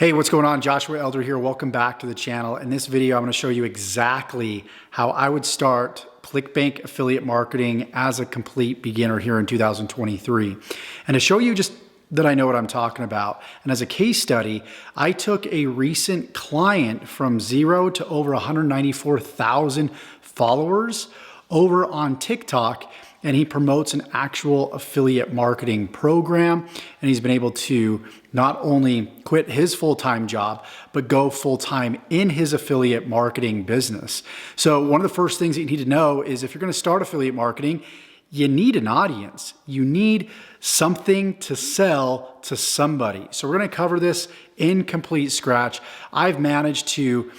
Hey, what's going on? Joshua Elder here. Welcome back to the channel. In this video, I'm going to show you exactly how I would start Clickbank affiliate marketing as a complete beginner here in 2023. And to show you just that I know what I'm talking about. And as a case study, I took a recent client from 0 to over 194,000 followers over on TikTok, and he promotes an actual affiliate marketing program. And he's been able to not only quit his full-time job, but go full-time in his affiliate marketing business. So one of the first things that you need to know is if you're going to start affiliate marketing, you need an audience. You need something to sell to somebody. So we're going to cover this in complete scratch. I've managed to,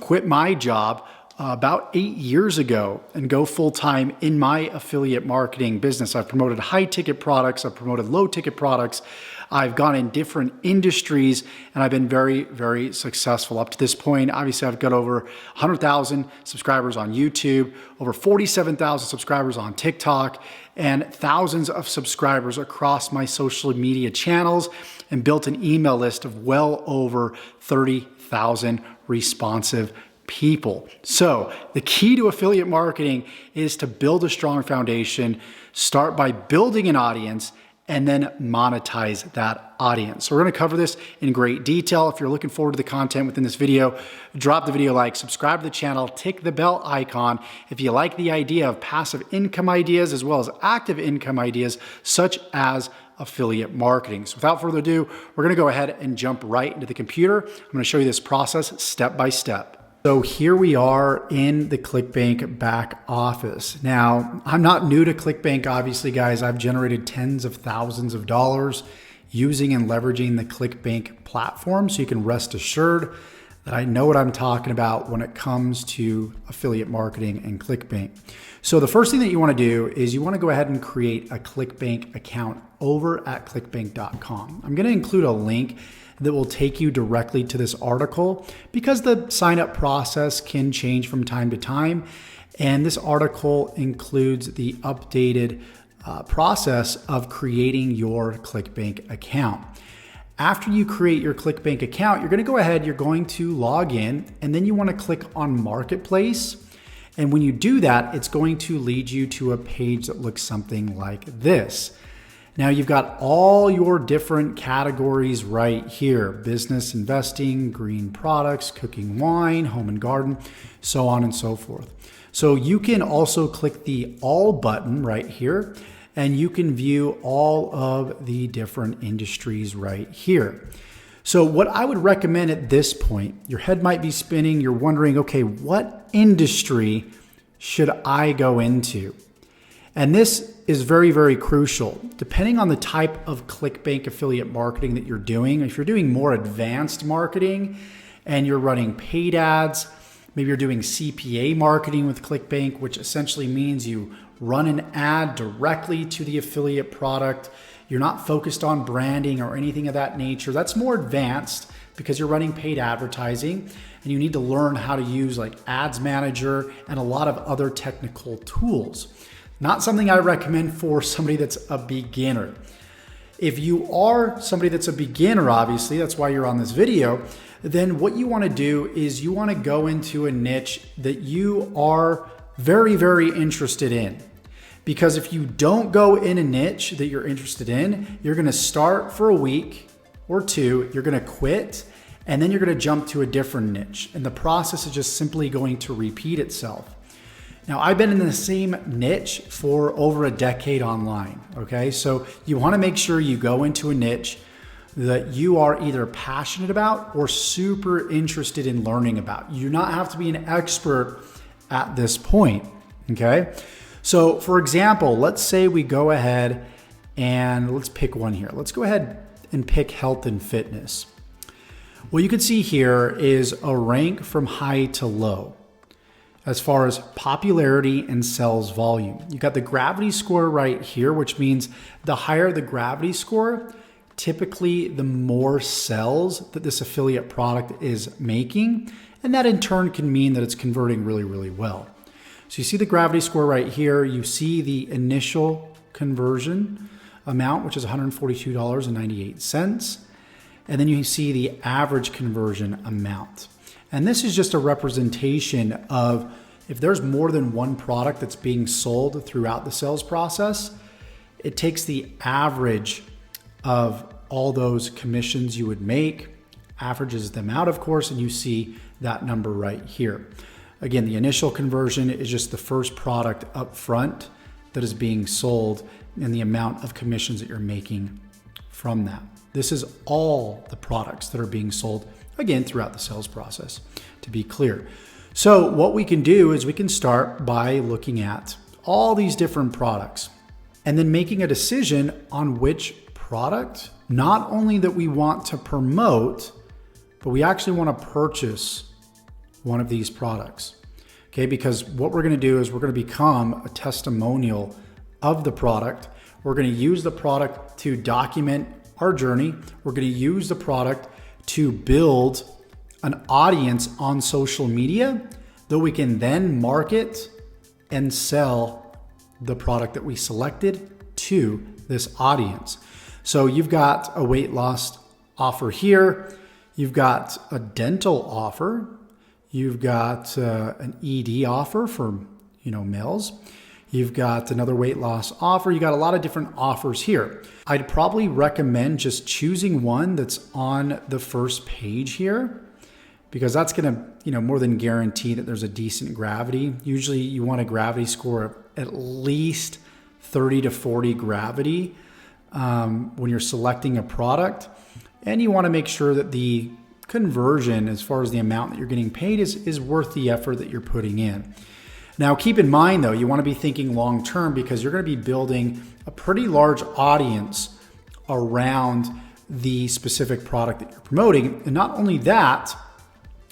quit my job about 8 years ago and go full-time in my affiliate marketing business. I've promoted high-ticket products. I've promoted low-ticket products. I've gone in different industries and I've been very, very successful. Up to this point, obviously I've got over 100,000 subscribers on YouTube, over 47,000 subscribers on TikTok, and thousands of subscribers across my social media channels, and built an email list of well over 30,000 responsive people. So the key to affiliate marketing is to build a strong foundation, start by building an audience, and then monetize that audience. So we're going to cover this in great detail. If you're looking forward to the content within this video, drop the video like, subscribe to the channel, tick the bell icon. If you like the idea of passive income ideas as well as active income ideas, such as affiliate marketing. So without further ado, we're going to go ahead and jump right into the computer. I'm going to show you this process step by step. So here we are in the Clickbank back office. Now, I'm not new to Clickbank, obviously, guys. I've generated tens of thousands of dollars using and leveraging the Clickbank platform. So you can rest assured that I know what I'm talking about when it comes to affiliate marketing and Clickbank. So the first thing that you want to do is you want to go ahead and create a Clickbank account over at clickbank.com. I'm going to include a link that will take you directly to this article because the sign up process can change from time to time. And this article includes the updated process of creating your Clickbank account. After you create your Clickbank account, you're going to go ahead, you're going to log in, and then you want to click on Marketplace. And when you do that, it's going to lead you to a page that looks something like this. Now you've got all your different categories right here: business, investing, green products, cooking wine, home and garden, so on and so forth. So you can also click the all button right here, and you can view all of the different industries right here. So what I would recommend at this point, your head might be spinning, you're wondering, okay, what industry should I go into? And this is very, very crucial. Depending on the type of Clickbank affiliate marketing that you're doing, if you're doing more advanced marketing and you're running paid ads, maybe you're doing CPA marketing with Clickbank, which essentially means you run an ad directly to the affiliate product. You're not focused on branding or anything of that nature. That's more advanced because you're running paid advertising and you need to learn how to use like Ads Manager and a lot of other technical tools. Not something I recommend for somebody that's a beginner. If you are somebody that's a beginner, obviously, that's why you're on this video, then what you want to do is you want to go into a niche that you are very, very interested in. Because if you don't go in a niche that you're interested in, you're going to start for a week or two, you're going to quit, and then you're going to jump to a different niche. And the process is just simply going to repeat itself. Now, I've been in the same niche for over a decade online, okay? So you wanna make sure you go into a niche that you are either passionate about or super interested in learning about. You do not have to be an expert at this point, okay? So for example, let's say we go ahead and let's pick one here. Let's go ahead and pick health and fitness. What you can see here is a rank from high to low as far as popularity and sales volume. You got the gravity score right here, which means the higher the gravity score, typically the more sales that this affiliate product is making. And that in turn can mean that it's converting really, really well. So you see the gravity score right here. You see the initial conversion amount, which is $142.98. and then you see the average conversion amount. And this is just a representation of if there's more than one product that's being sold throughout the sales process, it takes the average of all those commissions you would make, averages them out, of course, and you see that number right here. Again, the initial conversion is just the first product up front that is being sold and the amount of commissions that you're making from that. This is all the products that are being sold, again, throughout the sales process, to be clear. So what we can do is we can start by looking at all these different products and then making a decision on which product, not only that we want to promote, but we actually want to purchase one of these products. Okay, because what we're going to do is we're going to become a testimonial of the product. We're going to use the product to document our journey. We're going to use the product to build an audience on social media that we can then market and sell the product that we selected to this audience. So you've got a weight loss offer here. You've got a dental offer. You've got an ED offer for males. You've got another weight loss offer. You got a lot of different offers here. I'd probably recommend just choosing one that's on the first page here, because that's going to more than guarantee that there's a decent gravity. Usually you want a gravity score of at least 30 to 40 gravity when you're selecting a product. And you want to make sure that the conversion, as far as the amount that you're getting paid, is worth the effort that you're putting in. Now, keep in mind, though, you want to be thinking long term, because you're going to be building a pretty large audience around the specific product that you're promoting. And not only that,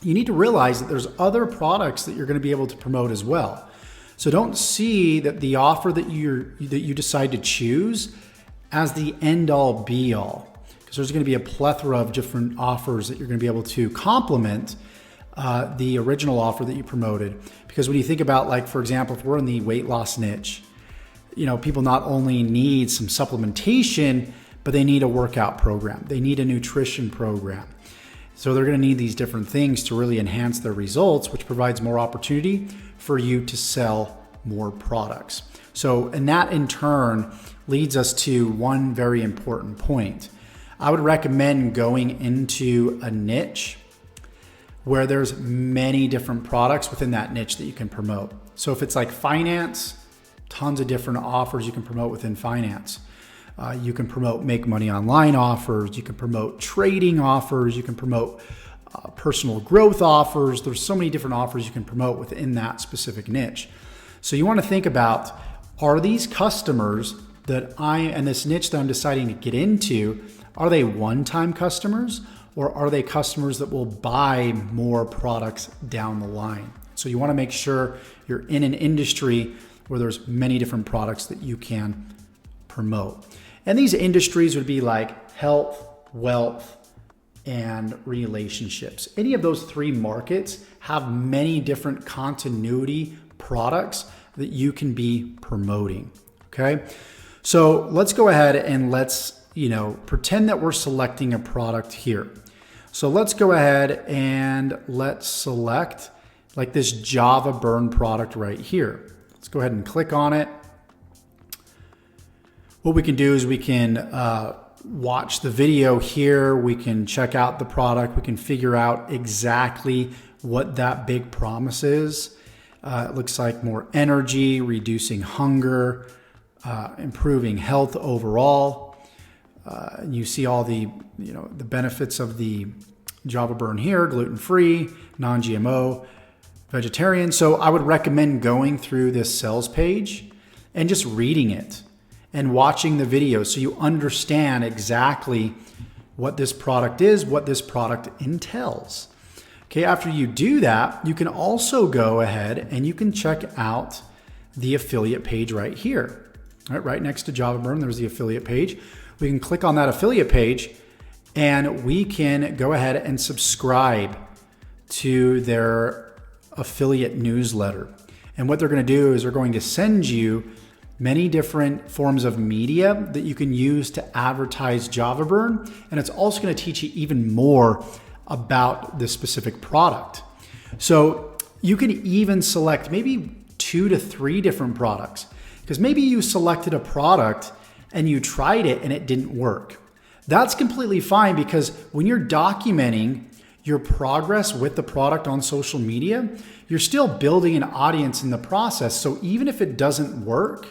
you need to realize that there's other products that you're going to be able to promote as well. So don't see that the offer that you decide to choose as the end all be all, because there's going to be a plethora of different offers that you're going to be able to complement the original offer that you promoted. Because when you think about, like, for example, if we're in the weight loss niche, people not only need some supplementation, but they need a workout program. They need a nutrition program. So they're going to need these different things to really enhance their results, which provides more opportunity for you to sell more products. So, and that in turn leads us to one very important point. I would recommend going into a niche where there's many different products within that niche that you can promote. So if it's like finance, tons of different offers you can promote within finance. You can promote make money online offers. You can promote trading offers. You can promote personal growth offers. There's so many different offers you can promote within that specific niche. So you want to think about, are these customers that and this niche that I'm deciding to get into, are they one-time customers, or are they customers that will buy more products down the line? So you want to make sure you're in an industry where there's many different products that you can promote. And these industries would be like health, wealth, and relationships. Any of those three markets have many different continuity products that you can be promoting. Okay. So let's go ahead and let's pretend that we're selecting a product here. So let's go ahead and let's select like this Java Burn product right here. Let's go ahead and click on it. What we can do is we can watch the video here. We can check out the product. We can figure out exactly what that big promise is. It looks like more energy, reducing hunger, improving health overall. You see all the the benefits of the Java Burn here: gluten-free, non-GMO, vegetarian. So I would recommend going through this sales page and just reading it and watching the video so you understand exactly what this product is, what this product entails. Okay, after you do that, you can also go ahead and you can check out the affiliate page right here. Right next to Java Burn, there's the affiliate page. We can click on that affiliate page and we can go ahead and subscribe to their affiliate newsletter. And what they're going to do is they're going to send you many different forms of media that you can use to advertise Java Burn. And it's also going to teach you even more about this specific product. So you can even select maybe 2 to 3 different products, because maybe you selected a product and you tried it and it didn't work. That's completely fine, because when you're documenting your progress with the product on social media, you're still building an audience in the process. So even if it doesn't work,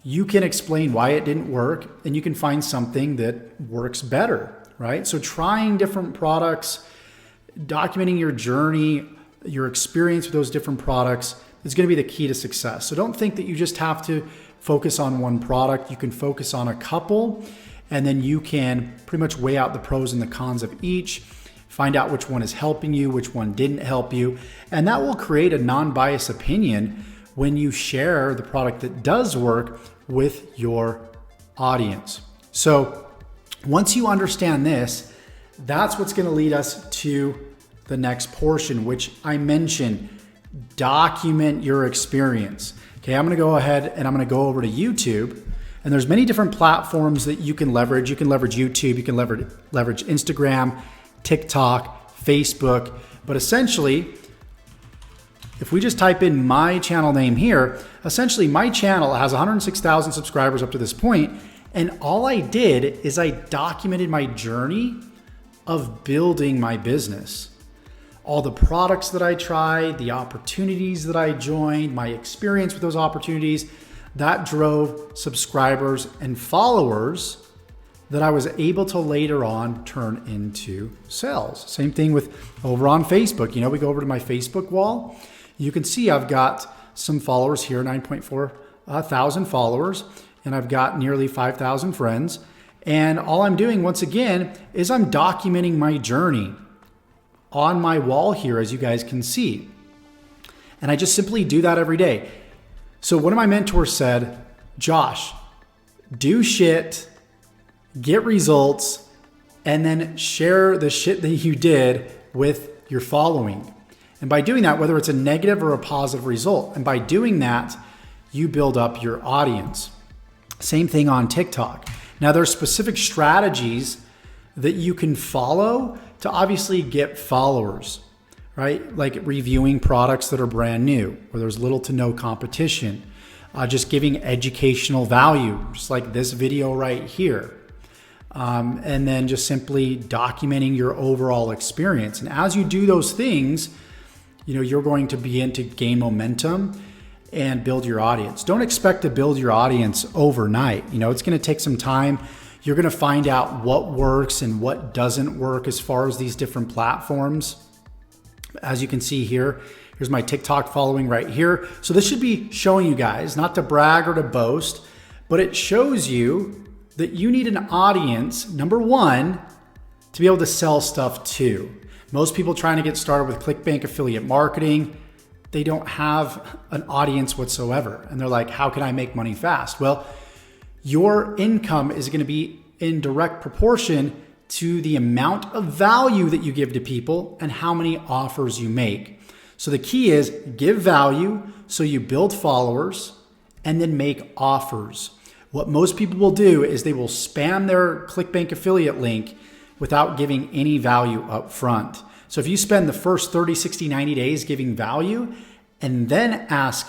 you can explain why it didn't work and you can find something that works better, right? So trying different products, documenting your journey, your experience with those different products is going to be the key to success. So don't think that you just have to focus on one product. You can focus on a couple, and then you can pretty much weigh out the pros and the cons of each, find out which one is helping you, which one didn't help you, and that will create a non-biased opinion when you share the product that does work with your audience. So once you understand this, that's what's going to lead us to the next portion, which I mentioned: document your experience. Okay, I'm going to go ahead and I'm going to go over to YouTube, and there's many different platforms that you can leverage. You can leverage YouTube, you can leverage Instagram, TikTok, Facebook, but essentially, if we just type in my channel name here, essentially my channel has 106,000 subscribers up to this point, and all I did is I documented my journey of building my business. All the products that I tried, the opportunities that I joined, my experience with those opportunities, that drove subscribers and followers that I was able to later on turn into sales. Same thing with over on Facebook. You know, we go over to my Facebook wall. You can see I've got some followers here, 9.4 thousand followers, and I've got nearly 5,000 friends. And all I'm doing, once again, is I'm documenting my journey on my wall here, as you guys can see. And I just simply do that every day. So one of my mentors said, Josh, do shit, get results, and then share the shit that you did with your following. And by doing that, whether it's a negative or a positive result, and by doing that, you build up your audience. Same thing on TikTok. Now, there's specific strategies that you can follow to obviously get followers, right? Like reviewing products that are brand new, where there's little to no competition, just giving educational value, just like this video right here. And then just simply documenting your overall experience. And as you do those things, you know, you're going to begin to gain momentum and build your audience. Don't expect to build your audience overnight. You know, it's going to take some time. You're going to find out what works and what doesn't work as far as these different platforms. As you can see here, here's my TikTok following right here. So this should be showing you guys, not to brag or to boast, but it shows you that you need an audience, number one, to be able to sell stuff to. Most people trying to get started with Clickbank affiliate marketing, they don't have an audience whatsoever. And they're like, how can I make money fast? Well, your income is going to be in direct proportion to the amount of value that you give to people and how many offers you make. So the key is give value so you build followers and then make offers. What most people will do is they will spam their Clickbank affiliate link without giving any value up front. So if you spend the first 30, 60, 90 days giving value and then ask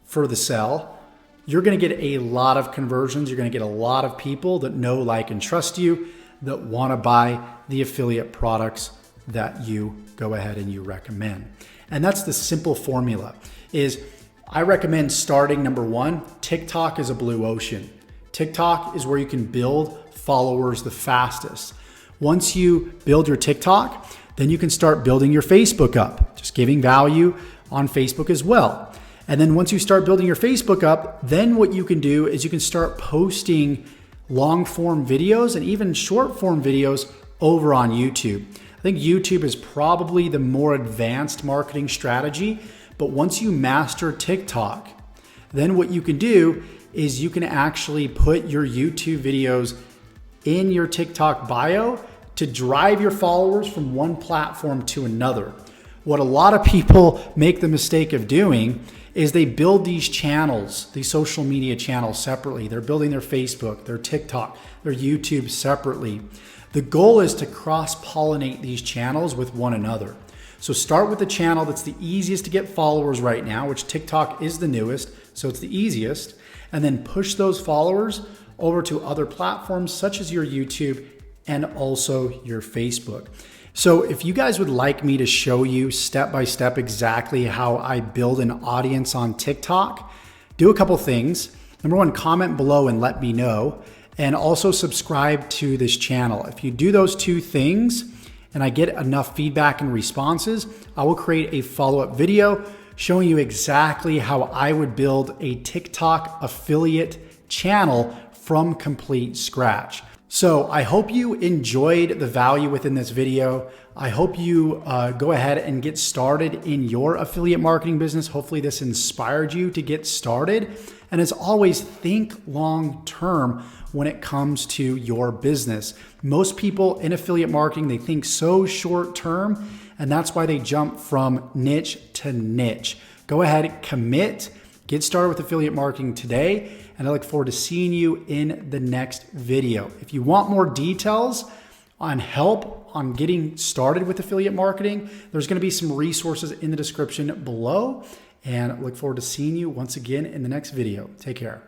for the sell, you're going to get a lot of conversions. You're going to get a lot of people that know, like, and trust you, that want to buy the affiliate products that you go ahead and you recommend. And that's the simple formula. Is I recommend starting, number one, TikTok is a blue ocean. TikTok is where you can build followers the fastest. Once you build your TikTok, then you can start building your Facebook up, just giving value on Facebook as well. And then once you start building your Facebook up, then what you can do is you can start posting long form videos and even short form videos over on YouTube. I think YouTube is probably the more advanced marketing strategy, but once you master TikTok, then what you can do is you can actually put your YouTube videos in your TikTok bio to drive your followers from one platform to another. What a lot of people make the mistake of doing is they build these channels, these social media channels separately. They're building their Facebook, their TikTok, their YouTube separately. The goal is to cross-pollinate these channels with one another. So start with the channel that's the easiest to get followers right now, which TikTok is the newest, so it's the easiest, and then push those followers over to other platforms such as your YouTube and also your Facebook. So if you guys would like me to show you step by step exactly how I build an audience on TikTok, do a couple things. Number one, comment below and let me know, and also subscribe to this channel. If you do those two things and I get enough feedback and responses, I will create a follow-up video showing you exactly how I would build a TikTok affiliate channel from complete scratch. So I hope you enjoyed the value within this video. I hope you go ahead and get started in your affiliate marketing business. Hopefully this inspired you to get started. And as always, think long term when it comes to your business. Most people in affiliate marketing, they think so short term, and that's why they jump from niche to niche. Go ahead, commit, get started with affiliate marketing today, and I look forward to seeing you in the next video. If you want more details on help on getting started with affiliate marketing, there's going to be some resources in the description below, and I look forward to seeing you once again in the next video. Take care.